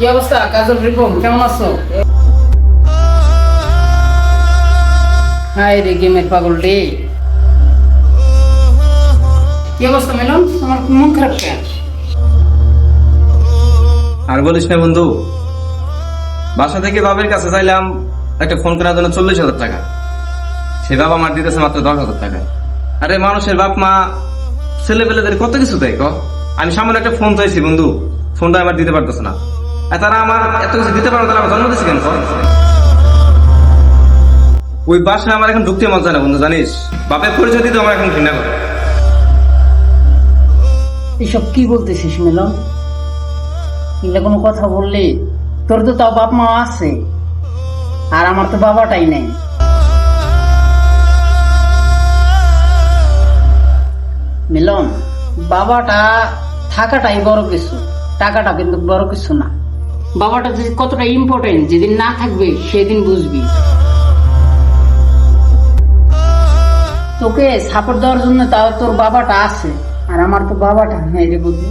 কি অবস্থা কাজল রিপন, কেমন আছো? হাই রে গেমের পাগল রে। কি অবস্থা মিলন, তোমার মন খারাপ কেন? আর বলিস না বন্ধু, বাসা থেকে বাবার কাছে চাইলাম একটা ফোন কেনার জন্য 40,000 টাকা। সে বাবা মার দিতেছে মাত্র 10,000 টাকা। আরে মানুষের বাপ মা ছেলে পেলেদের কত কিছু দেয় ক। আমি সামনে একটা ফোন চাইছি বন্ধু, ফোনটা আমার দিতে পারতেছে না। আর তারা আমার এত কিছু দিতে পারো, তারা আমার জন্ম দিচ্ছে কেন ক? ওই বাসায় আমার এখন ঢুকতে মন চায় না বন্ধু, জানিস? বাপের পরিচয় দিতে আমার এখন ঘৃণা করে। এসব কি বলতেছিস মিলন? এগুলা কোনো কথা বললি? তোর তো তাও বাপ মা আছে, আর আমার তো বাবাটাই নেই। মিলন, বাবাটা থাকাটাই বড় কিছু, টাকাটা কিন্তু বড় কিছু না। বাবাটা যে কতটা ইম্পর্টেন্ট যেদিন না থাকবে সেদিন বুঝবি। তোকে সাপোর্ট দেওয়ার জন্য তাও তোর বাবাটা আছে, আর আমার তো বাবাটা নেই রে বুঝলি।